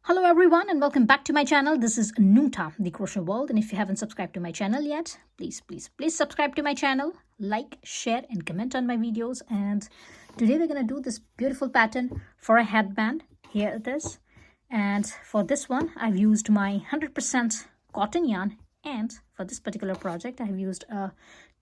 Hello everyone and welcome back to my channel. This is Nuta, the Crochet World, and if you haven't subscribed to my channel yet, please subscribe to my channel, like, share and comment on my videos. And today we're going to do this beautiful pattern for a headband. Here it is. And for this one I've used my 100% cotton yarn, and for this particular project I've used a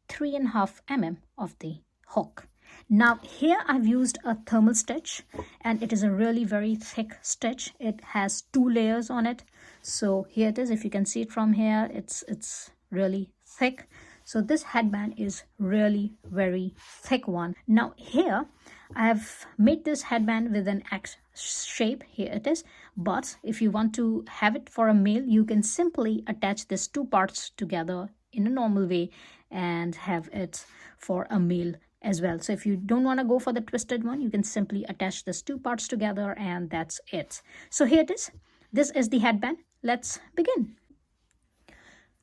3.5 mm of the hook. Now here I've used a thermal stitch, and it is a really very thick stitch. It has 2 layers on it. So here it is. If you can see it from here, it's really thick. So this headband is really very thick one. Now here I've made this headband with an X shape. Here it is. But if you want to have it for a male, you can simply attach these 2 parts together in a normal way and have it for a male as well. So if you don't want to go for the twisted one, you can simply attach these 2 parts together and that's it. So here it is. This is the headband. Let's begin.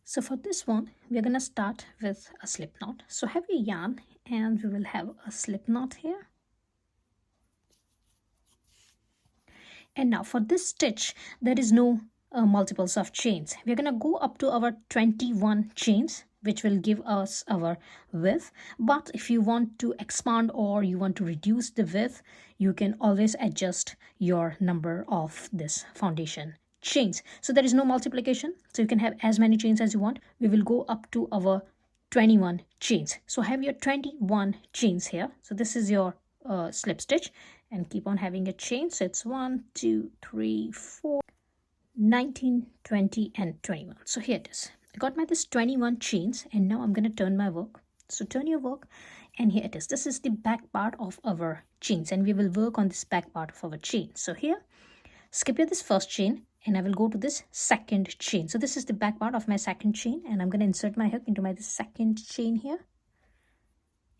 So for this one, we're going to start with a slip knot. So have your yarn and we will have a slip knot here. And now for this stitch, there is no multiples of chains. We're going to go up to our 21 chains, which will give us our width. But if you want to expand or you want to reduce the width, you can always adjust your number of this foundation chains. So there is no multiplication, so you can have as many chains as you want. We will go up to our 21 chains. So have your 21 chains here. So this is your slip stitch, and keep on having a chain. So it's 1 2 3 4 19 20 and 21. So here it is. I got my this 21 chains, and now I'm going to turn my work. So turn your work, and here it is. This is the back part of our chains, and we will work on this back part of our chain. So here, skip this first chain, and I will go to this second chain. So this is the back part of my second chain, and I'm going to insert my hook into my second chain here.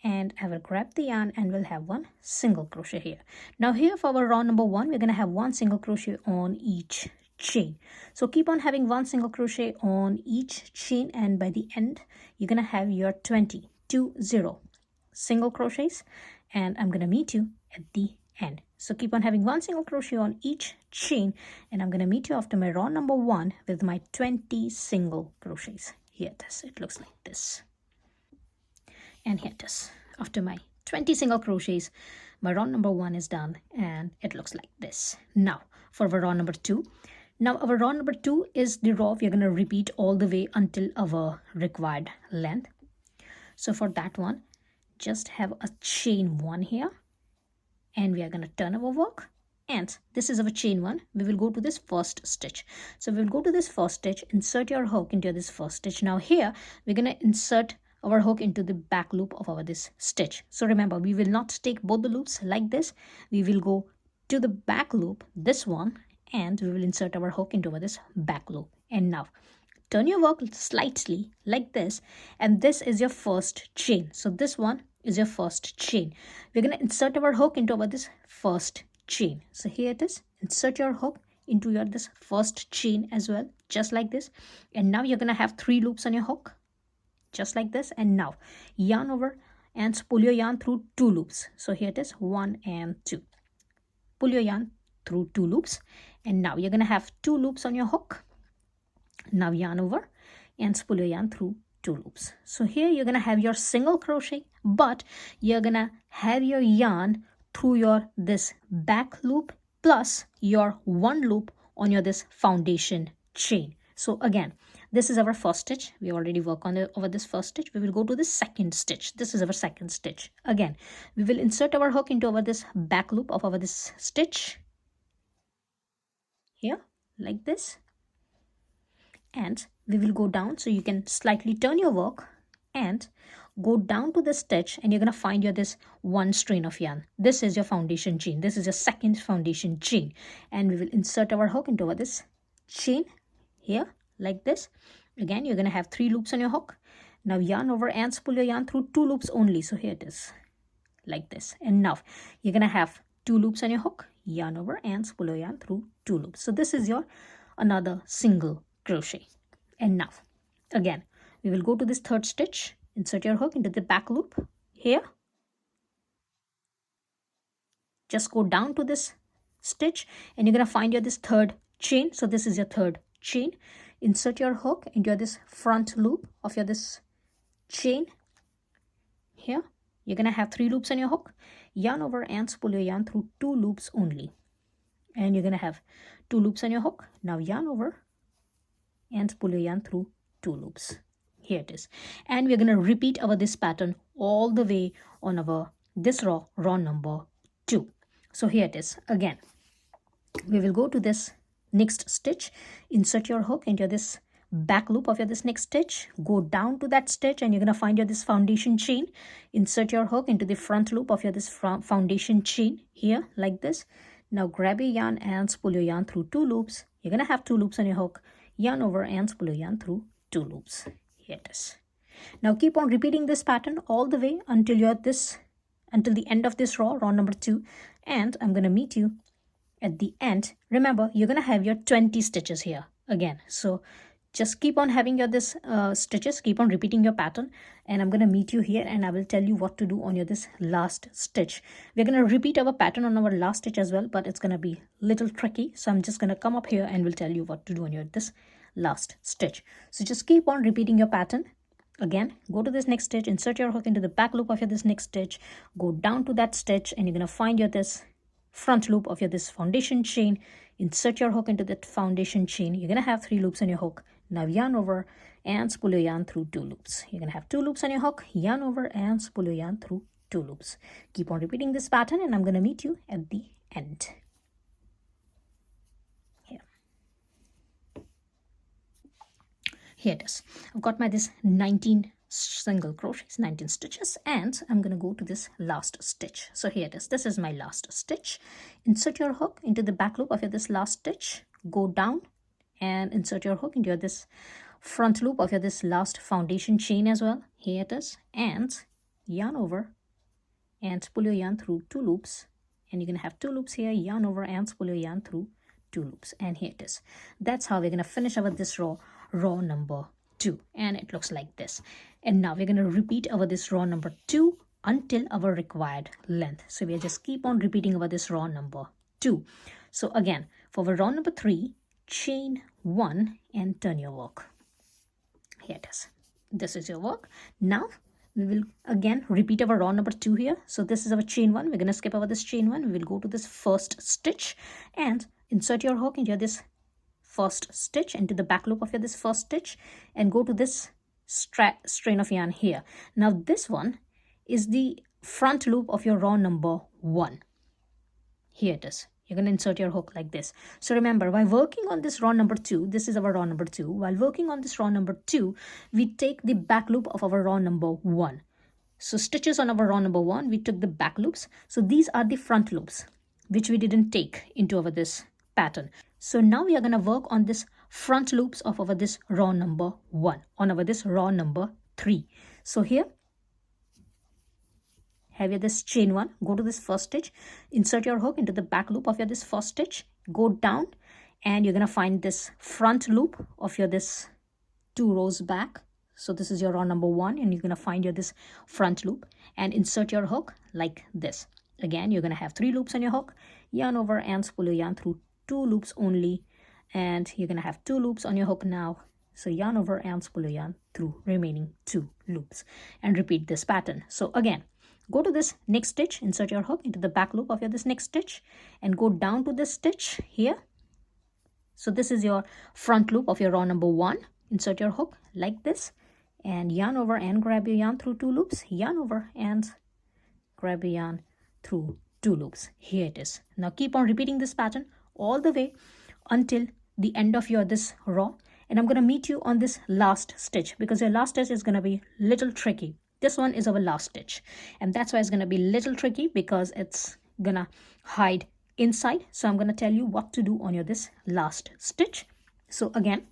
And I will grab the yarn and we'll have one single crochet here. Now here for our round number 1, we're going to have one single crochet on each chain. So keep on having one single crochet on each chain, and by the end you're going to have your 20 single crochets, and I'm going to meet you at the end. So keep on having one single crochet on each chain, and I'm going to meet you after my round number 1 with my 20 single crochets. Here it is. It looks like this. And here it is. After my 20 single crochets, my round number 1 is done, and it looks like this. Now for our round number 2. Now our round number 2 is the row we're going to repeat all the way until our required length. So for that one, just have a chain 1 here, and we are going to turn our work, and this is our chain 1. We will go to this first stitch. So we will go to this first stitch, insert your hook into this first stitch. Now here we're going to insert our hook into the back loop of our this stitch. So remember, we will not take both the loops like this. We will go to the back loop, this one, and we will insert our hook into this back loop. And now turn your work slightly like this, and this is your first chain. So this one is your first chain. We're going to insert our hook into this first chain. So here it is. Insert your hook into your this first chain as well, just like this. And now you're going to have 3 loops on your hook, just like this. And now yarn over and pull your yarn through 2 loops. So here it is, 1 and 2. Pull your yarn through 2 loops, and now you're going to have 2 loops on your hook. Now yarn over and pull your yarn through 2 loops. So here you're going to have your single crochet, but you're going to have your yarn through your this back loop plus your 1 loop on your this foundation chain. So again, this is our first stitch. We already work on over this first stitch. We will go to the second stitch. This is our second stitch. Again, we will insert our hook into our this back loop of our this stitch here like this, and we will go down. So you can slightly turn your work and go down to the stitch, and you're going to find your this 1 strain of yarn. This is your foundation chain. This is your second foundation chain, and we will insert our hook into this chain here like this. Again, you're going to have 3 loops on your hook. Now yarn over and pull your yarn through 2 loops only. So here it is like this. And now you're going to have 2 loops on your hook, yarn over and pull your yarn through 2 loops. So this is your another single crochet. And now again, we will go to this third stitch, insert your hook into the back loop here, just go down to this stitch, and you're going to find your this third chain. So this is your third chain. Insert your hook into this front loop of your this chain here. You're gonna have 3 loops on your hook. Yarn over and spool your yarn through 2 loops only, and you're gonna have 2 loops on your hook. Now yarn over and spool your yarn through 2 loops. Here it is, and we're gonna repeat our this pattern all the way on our this row number 2. So here it is again. We will go to this next stitch, insert your hook into this back loop of your this next stitch, go down to that stitch, and you're going to find your this foundation chain. Insert your hook into the front loop of your this foundation chain here like this. Now grab your yarn and spool your yarn through 2 loops. You're going to have 2 loops on your hook. Yarn over and spool your yarn through 2 loops. Here it is. Now keep on repeating this pattern all the way until you're until the end of this row number 2, and I'm going to meet you at the end. Remember, you're going to have your 20 stitches here again. So just keep on having your this stitches, keep on repeating your pattern, and I'm going to meet you here and I will tell you what to do on your this last stitch. We're going to repeat our pattern on our last stitch as well, but it's going to be little tricky. So I'm just going to come up here and will tell you what to do on your this last stitch. So just keep on repeating your pattern. Again, go to this next stitch, insert your hook into the back loop of your this next stitch, go down to that stitch, and you're going to find your this front loop of your this foundation chain. Insert your hook into that foundation chain. You're going to have 3 loops on your hook. Now yarn over and spool your yarn through 2 loops. You're going to have 2 loops on your hook. Yarn over and spool your yarn through 2 loops. Keep on repeating this pattern and I'm going to meet you at the end. Here it is. I've got my this 19 single crochets, 19 stitches, and I'm going to go to this last stitch. So here it is. This is my last stitch. Insert your hook into the back loop of your this last stitch. Go down and insert your hook into your this front loop of your this last foundation chain as well. Here it is. And yarn over and pull your yarn through 2 loops. And you're going to have 2 loops here. Yarn over and pull your yarn through 2 loops. And here it is. That's how we're going to finish our this row number 2, and it looks like this. And now we're going to repeat our this row number 2 until our required length. So we just keep on repeating our this row number 2. So again, for our row number 3, chain 1 and turn your work. Here it is. This is your work. Now we will again repeat our row number 2 here. So this is our chain 1. We're going to skip over this chain 1. We will go to this first stitch and insert your hook into this first stitch, into the back loop of your this first stitch, and go to this strain of yarn here. Now this one is the front loop of your row number 1. Here it is. You're going to insert your hook like this. So remember, while working on this row number 2, this is our row number 2. While working on this row number 2, we take the back loop of our row number 1. So stitches on our row number 1, we took the back loops. So these are the front loops, which we didn't take into our this pattern. So now we are going to work on this front loops of our this row number 1, on our this row number 3. So here, have your this chain 1, go to this first stitch, insert your hook into the back loop of your this first stitch, go down, and you're going to find this front loop of your this 2 rows back. So this is your row number 1, and you're going to find your this front loop and insert your hook like this. Again, you're going to have 3 loops on your hook, yarn over and spool your yarn through 2 loops only, and you're going to have 2 loops on your hook now. So yarn over and spool your yarn through remaining 2 loops and repeat this pattern. So again, go to this next stitch, insert your hook into the back loop of your this next stitch, and go down to this stitch here. So this is your front loop of your row number 1. Insert your hook like this and yarn over and grab your yarn through 2 loops, yarn over and grab your yarn through 2 loops. Here it is. Now keep on repeating this pattern all the way until the end of your this row, and I'm going to meet you on this last stitch, because your last stitch is going to be little tricky. This one is our last stitch, and that's why it's going to be little tricky, because it's gonna hide inside. So I'm going to tell you what to do on your this last stitch. So again,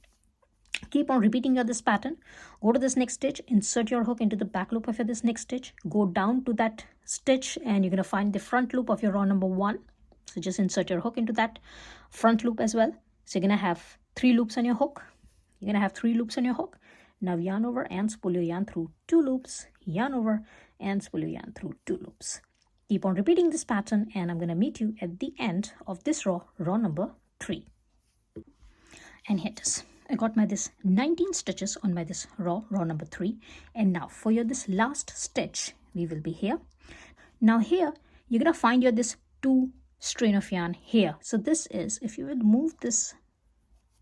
keep on repeating your this pattern. Go to this next stitch, insert your hook into the back loop of your this next stitch, go down to that stitch, and you're going to find the front loop of your row number 1. So just insert your hook into that front loop as well. So you're going to have 3 loops on your hook. You're going to have 3 loops on your hook. Now yarn over and spool your yarn through 2 loops. Yarn over and spool your yarn through 2 loops. Keep on repeating this pattern, and I'm going to meet you at the end of this row number 3. And here it is. I got my this 19 stitches on my this row number 3. And now for your this last stitch, we will be here. Now here, you're going to find your this 2 strain of yarn here. So this is, if you will move this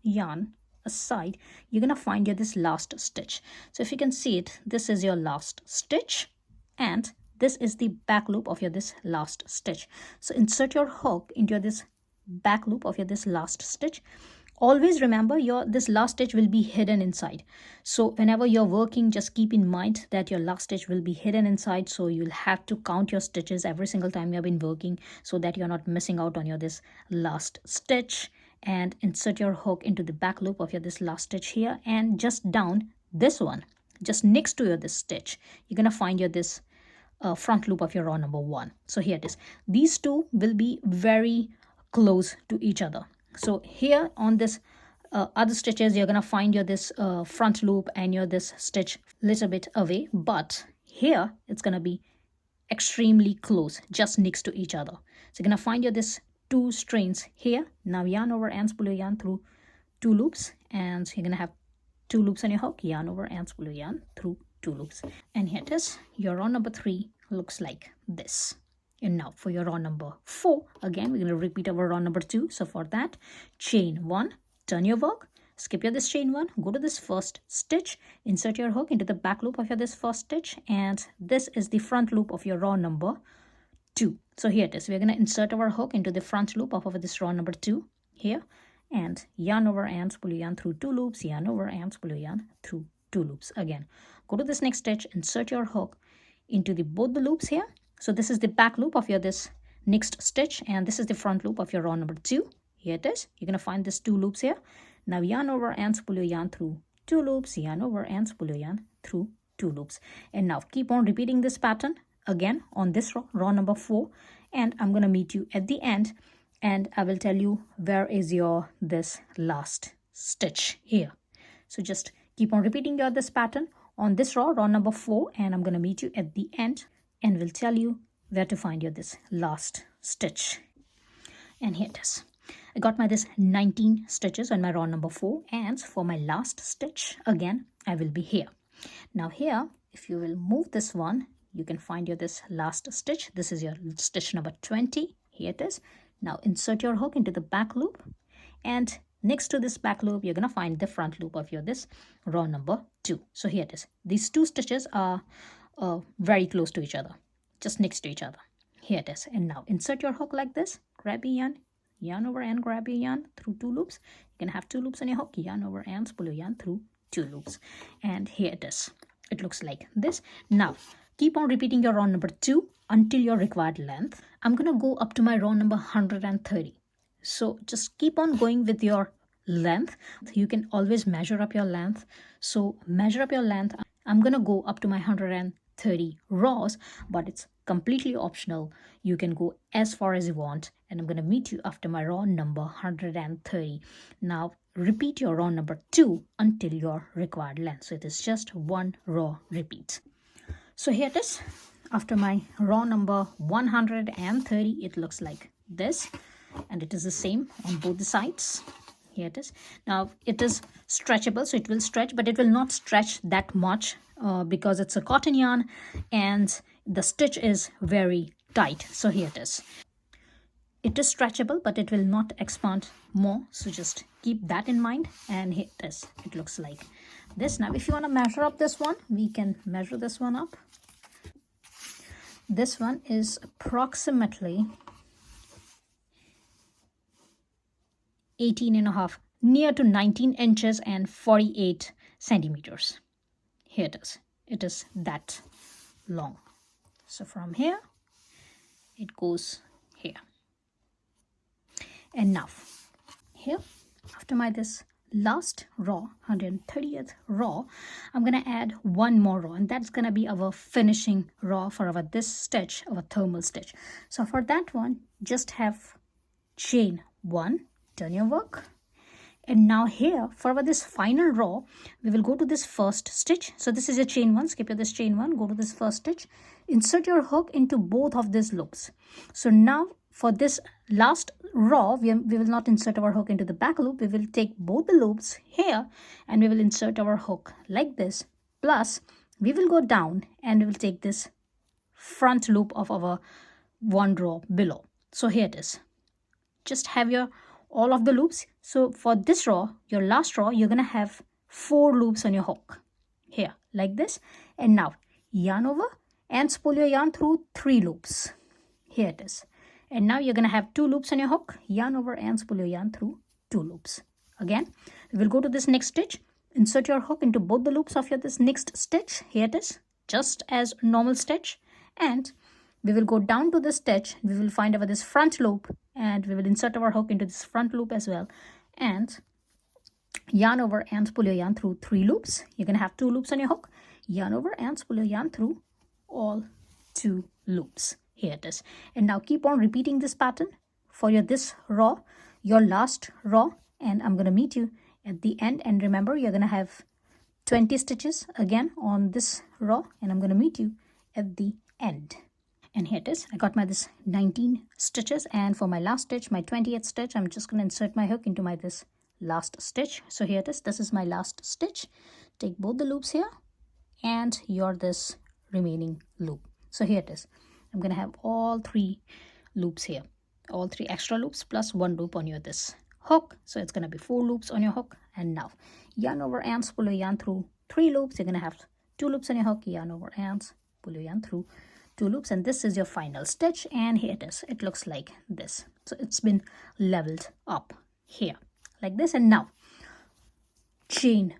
yarn aside, you're going to find your this last stitch. So if you can see it, this is your last stitch and this is the back loop of your this last stitch. So insert your hook into this back loop of your this last stitch. Always remember your this last stitch will be hidden inside. So whenever you're working, just keep in mind that your last stitch will be hidden inside. So you'll have to count your stitches every single time you have been working so that you're not missing out on your this last stitch. And insert your hook into the back loop of your this last stitch here, and just down this one, just next to your this stitch, you're gonna find your this front loop of your row number 1. So here it is. These two will be very close to each other. So here on this other stitches, you're gonna find your this front loop and your this stitch little bit away, but here it's gonna be extremely close, just next to each other. So you're gonna find your this 2 strains here. Now yarn over and spool your yarn through 2 loops, and you're gonna have 2 loops on your hook, yarn over and spool your yarn through 2 loops. And here it is. Your row number 3 looks like this. And now for your row number 4, again we're going to repeat our row number 2. So for that, chain 1, turn your work, skip your this chain 1, go to this first stitch, insert your hook into the back loop of your this first stitch, and this is the front loop of your row number 2. So here it is. We're going to insert our hook into the front loop of this row number 2 here, and yarn over and spool your yarn through 2 loops, yarn over and spool your yarn through 2 loops. Again, go to this next stitch, insert your hook into the both the loops here. So this is the back loop of your this next stitch, and this is the front loop of your row number 2. Here it is. You're going to find this 2 loops here. Now yarn over and spool your yarn through 2 loops, yarn over and spool your yarn through 2 loops. And now keep on repeating this pattern again on this row number 4, and I'm going to meet you at the end, and I will tell you where is your this last stitch here. So just keep on repeating your this pattern on this row number 4, and I'm going to meet you at the end and will tell you where to find your this last stitch. And here it is. I got my this 19 stitches on my row number 4, and for my last stitch again I will be here. Now here, if you will move this one, you can find your this last stitch. This is your stitch number 20. Here it is. Now insert your hook into the back loop, and next to this back loop you're gonna find the front loop of your this row number 2. So here it is. These 2 stitches are very close to each other, just next to each other. Here it is. And now insert your hook like this, grab your yarn, yarn over and grab your yarn through 2 loops. You can have 2 loops on your hook, yarn over and spool your yarn through 2 loops. And here it is. It looks like this. Now keep on repeating your row number 2 until your required length. I'm gonna go up to my row number 130. So just keep on going with your length. You can always measure up your length. So measure up your length. I'm gonna go up to my 130 rows, but it's completely optional. You can go as far as you want, and I'm gonna meet you after my row number 130. Now repeat your row number 2 until your required length. So it is just 1 row repeat. So here it is. After my row number 130, it looks like this, and it is the same on both the sides. Here it is. Now it is stretchable, so it will stretch, but it will not stretch that much because it's a cotton yarn and the stitch is very tight. So here it is. It is stretchable, but it will not expand more. So just keep that in mind. And here it is. It looks like this. Now if you want to measure up this one, we can measure this one up. This one is approximately 18.5, near to 19 inches and 48 centimeters. Here it is. It is that long. So from here, it goes here. And now, here, after my this last row, 130th row, I'm going to add 1 more row, and that's going to be our finishing row for our this stitch, our thermal stitch. So for that one, just have chain 1, turn your work, and now here for our this final row, we will go to this first stitch. So this is a chain 1, skip your this chain 1, go to this first stitch, insert your hook into both of these loops. So now for this last row, we will not insert our hook into the back loop. We will take both the loops here and we will insert our hook like this. Plus, we will go down and we will take this front loop of our one row below. So here it is. Just have your all of the loops. So for this row, your last row, you're going to have 4 loops on your hook here like this. And now yarn over and spool your yarn through 3 loops. Here it is. And now you're going to have 2 loops on your hook, yarn over and spool your yarn through 2 loops. Again, we will go to this next stitch, insert your hook into both the loops of your this next stitch. Here it is, just as normal stitch. And we will go down to this stitch. We will find over this front loop and we will insert our hook into this front loop as well. And yarn over and pull your yarn through 3 loops. You're going to have 2 loops on your hook, yarn over and pull your yarn through all 2 loops. Here it is. And now keep on repeating this pattern for your this row, your last row, and I'm going to meet you at the end. And remember, you're going to have 20 stitches again on this row, and I'm going to meet you at the end. And here it is. I got my this 19 stitches, and for my last stitch, my 20th stitch, I'm just going to insert my hook into my this last stitch. So here it is. This is my last stitch. Take both the loops here and your this remaining loop. So here it is. I'm going to have all 3 loops here, all 3 extra loops plus 1 loop on your this hook. So it's going to be 4 loops on your hook. And now yarn over and pull your yarn through 3 loops. You're going to have 2 loops on your hook, yarn over and pull your yarn through 2 loops, and this is your final stitch. And here it is. It looks like this. So it's been leveled up here like this. And now chain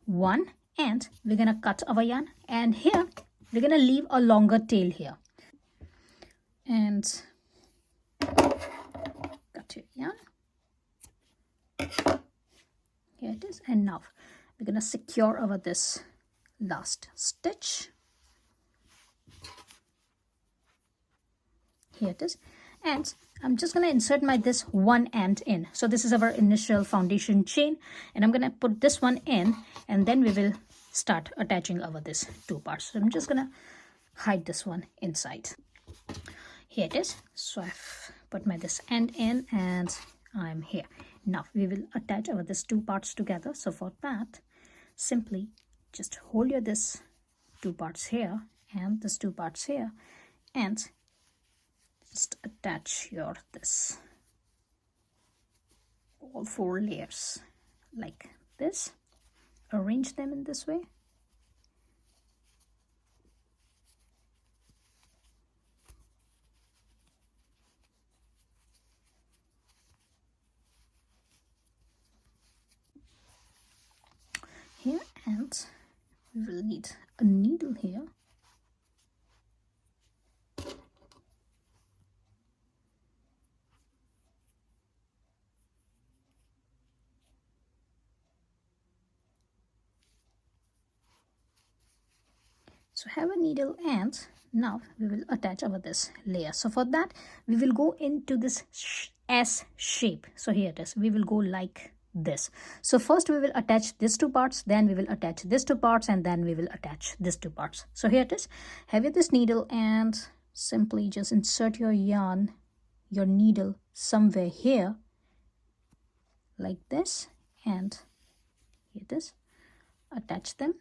1 and we're going to cut our yarn, and here we're going to leave a longer tail here. And cut your yarn. Here it is. And now we're going to secure over this last stitch. Here it is. And I'm just going to insert my this one end in. So this is our initial foundation chain, and I'm going to put this one in, and then we will start attaching over this 2 parts. So I'm just going to hide this one inside. Here it is. So I've put my this end in and I'm here. Now we will attach our this 2 parts together. So for that, simply just hold your this 2 parts here and this 2 parts here, and just attach your this all 4 layers like this. Arrange them in this way. Here, and we will need a needle here. So have a needle, and now we will attach over this layer. So for that, we will go into this S shape. So here it is. We will go like this. So first we will attach these 2 parts, then we will attach these 2 parts, and then we will attach these 2 parts. So here it is. Have this needle and simply just insert your yarn, your needle somewhere here like this, and here it is. Attach them.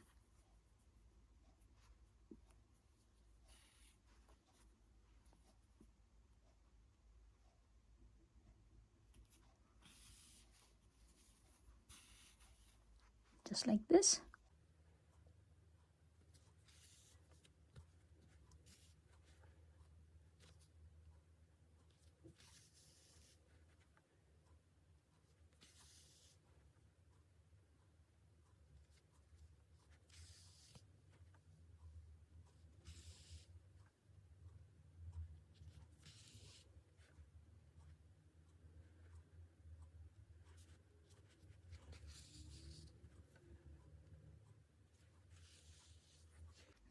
Just like this.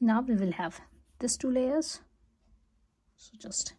Now we will have these 2 layers. So just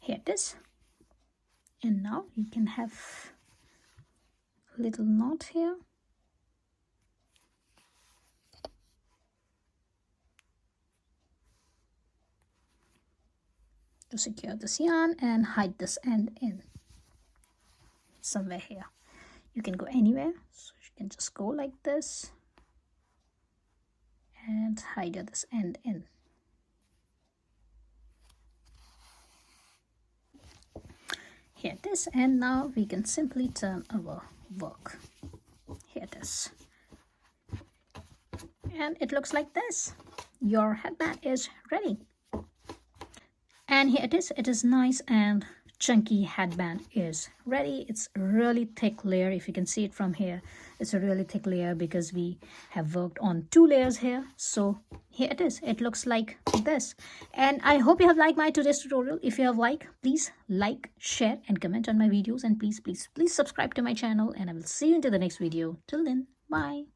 Here it is. And now you can have a little knot here. To secure this yarn and hide this end in somewhere here. You can go anywhere, so you can just go like this and hide this end in. Here it is, and now we can simply turn our work. Here it is. And it looks like this. Your headband is ready. And here it is nice and chunky headband is ready. It's a really thick layer. If you can see it from here, it's a really thick layer because we have worked on 2 layers here. So here it is. It looks like this. And I hope you have liked my today's tutorial. If you have liked, please like, share and comment on my videos, and please subscribe to my channel, and I will see you into the next video. Till then, bye.